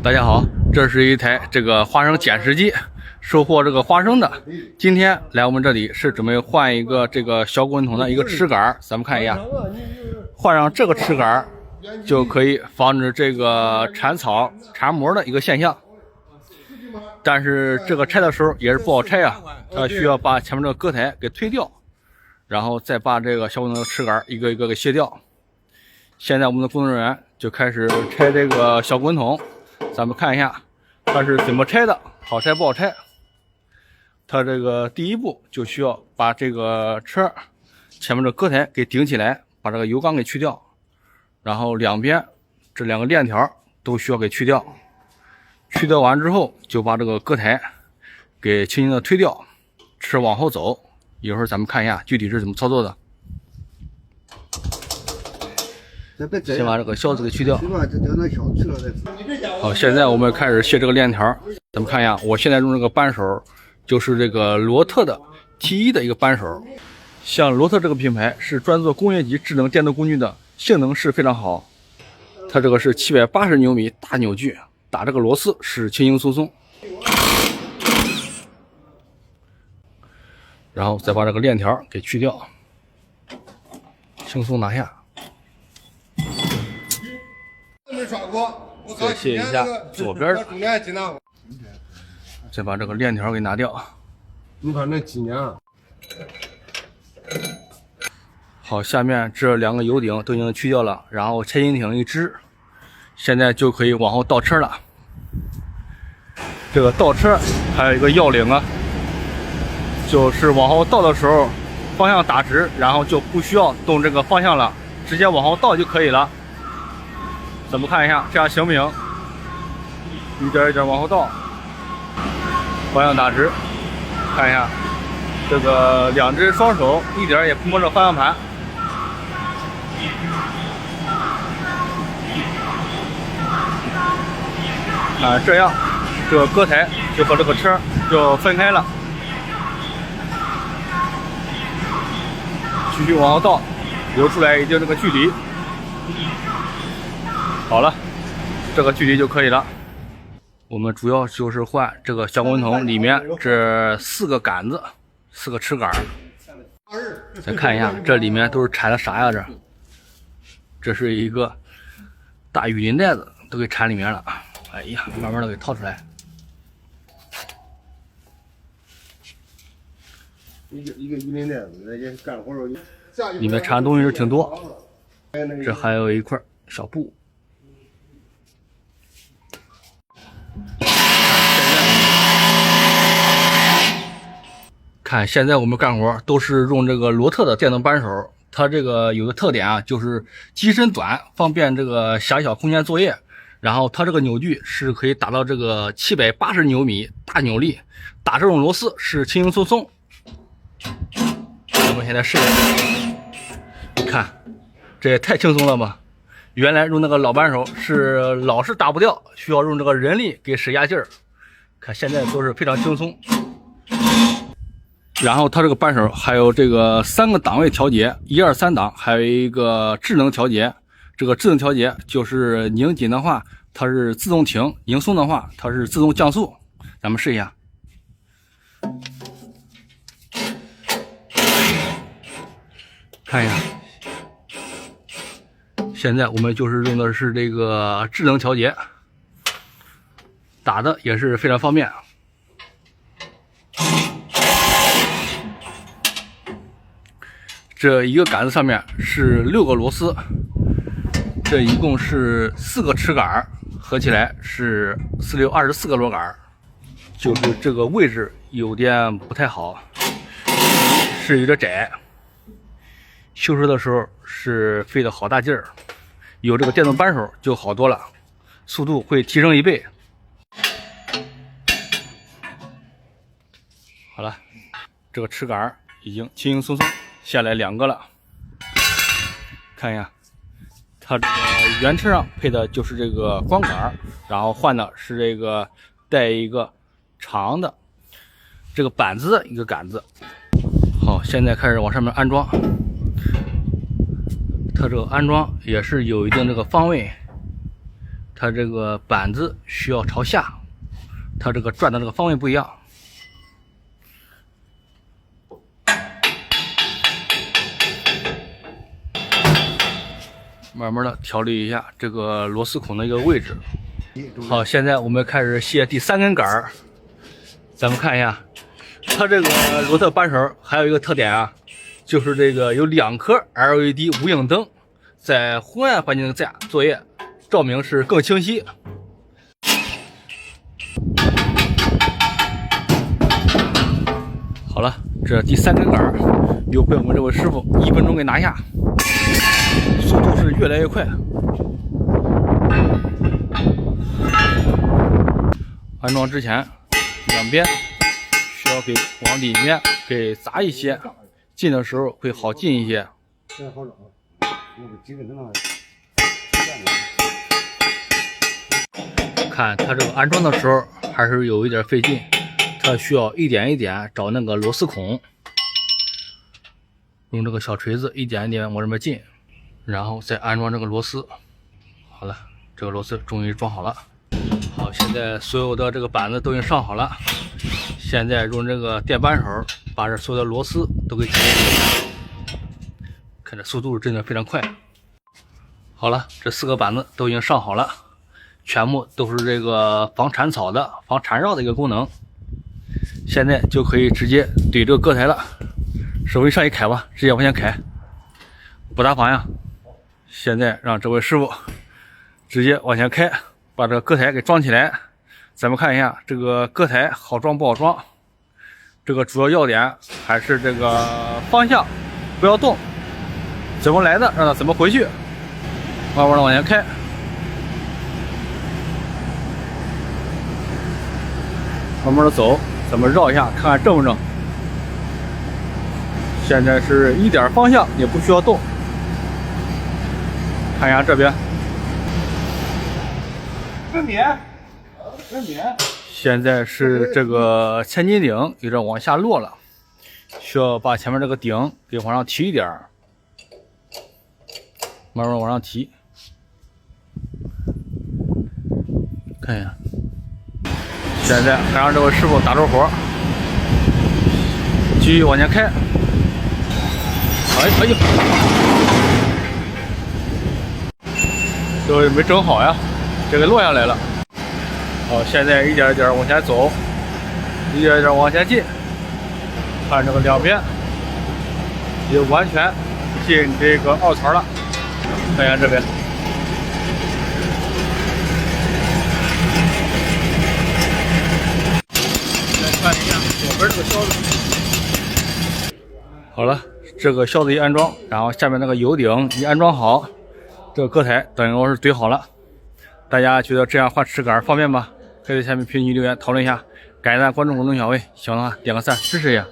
大家好，这是一台这个花生捡拾机，收获这个花生的。今天来我们这里是准备换一个这个小滚筒的一个齿杆，咱们看一下，换上这个齿杆就可以防止这个缠草、缠膜的一个现象。但是这个拆的时候也是不好拆啊，它需要把前面这个割台给推掉，然后再把这个小滚筒的齿杆一个一个给卸掉。现在我们的工作人员就开始拆这个小滚筒。咱们看一下它是怎么拆的，好拆不好拆。它这个第一步就需要把这个车前面的割台给顶起来，把这个油缸给去掉，然后两边这两个链条都需要给去掉。去掉完之后就把这个割台给轻轻的推掉，车往后走。一会儿咱们看一下具体是怎么操作的。先把这个销子给去掉。好，现在我们开始卸这个链条。咱们看一下，我现在用这个扳手就是这个罗特的 T1 的一个扳手。像罗特这个品牌是专做工业级智能电动工具的，性能是非常好。它这个是780牛米大扭矩，打这个螺丝是轻轻松松。然后再把这个链条给去掉，轻松拿下。再卸一下左边的，再把这个链条给拿掉。你看那几年啊？好，下面这两个油顶都已经去掉了，然后拆引挺一支，现在就可以往后倒车了。这个倒车还有一个要领啊，就是往后倒的时候方向打直，然后就不需要动这个方向了，直接往后倒就可以了。咱们看一下，这样行不行？一点一点往后倒，方向打直。看一下，这个两只双手一点也不摸着方向盘。这样这个割台就和这个车就分开了。继续往后倒，留出来一定这个距离。好了，这个距离就可以了。我们主要就是换这个小滚筒里面这4个杆子，4个齿杆。再看一下这里面都是缠的啥呀？这是一个大雨林袋子，都给缠里面了。哎呀，慢慢的给掏出来。一个雨林袋子，那些干活里面缠的东西是挺多。这还有一块小布。看，现在我们干活都是用这个罗特的电动扳手，它这个有个特点啊，就是机身短，方便这个狭小空间作业。然后它这个扭矩是可以达到这个780牛米大扭力，打这种螺丝是轻轻松松。我们现在试一下，看，这也太轻松了吧！原来用那个老扳手是老是打不掉，需要用这个人力给使压劲儿。看现在都是非常轻松。然后它这个扳手还有这个3个档位调节，1、2、3档，还有一个智能调节。这个智能调节就是拧紧的话它是自动停，拧松的话它是自动降速。咱们试一下。看一下，现在我们就是用的是这个智能调节，打的也是非常方便。这一个杆子上面是6个螺丝，这一共是4个齿杆，合起来是4、6、24个螺杆。就是这个位置有点不太好，是有点窄。修车的时候是费了好大劲儿，有这个电动扳手就好多了，速度会提升1倍。好了，这个齿杆已经轻轻松松下来2个了。看一下，它这个原车上配的就是这个光杆，然后换的是这个带一个长的这个板子的一个杆子。好，现在开始往上面安装。它这个安装也是有一定这个方位，它这个板子需要朝下，它这个转的这个方位不一样。慢慢的调理一下这个螺丝孔的一个位置。好，现在我们开始卸第3根杆儿。咱们看一下，它这个罗特扳手还有一个特点啊，就是这个有2颗 LED 无影灯，在昏暗环境下作业，照明是更清晰。好了，这第3根杆儿又被我们这位师傅1分钟给拿下，速度是越来越快。安装之前，2边需要给往里面给砸一些，进的时候会好进一些。看它这个安装的时候还是有一点费劲，它需要一点一点找那个螺丝孔，用这个小锤子一点一点往这边进，然后再安装这个螺丝。好了，这个螺丝终于装好了。好，现在所有的这个板子都已经上好了，现在用这个电扳手把这所有的螺丝都给解开，看这速度真的非常快。好了，这4个板子都已经上好了，全部都是这个防缠草的、防缠绕的一个功能。现在就可以直接怼这个割台了，手一上一开吧，直接往前开，不打方向。现在让这位师傅直接往前开，把这个割台给装起来。咱们看一下这个割台好装不好装，这个主要要点还是这个方向不要动，怎么来的让它怎么回去，慢慢的往前开。慢慢的走，咱们绕一下看看正不正。现在是一点方向也不需要动，看一下这边。现在是这个千斤顶有点往下落了，需要把前面这个顶给往上提一点，慢慢往上提。看一下，现在还让这位师傅打着火，继续往前开。哎呦，这没整好呀，这个落下来了。好，现在一点一点往前走，一点一点往前进，看这个2边也完全进这个凹槽了。看一下这边，再看一下左边这个销子。好了，这个销子一安装，然后下面那个油顶一安装好，这个割台等于说是怼好了。大家觉得这样换齿杆方便吗？可以在下面评论区留言讨论一下。感谢大家关注公众小薇，喜欢的话点个赞支持一下。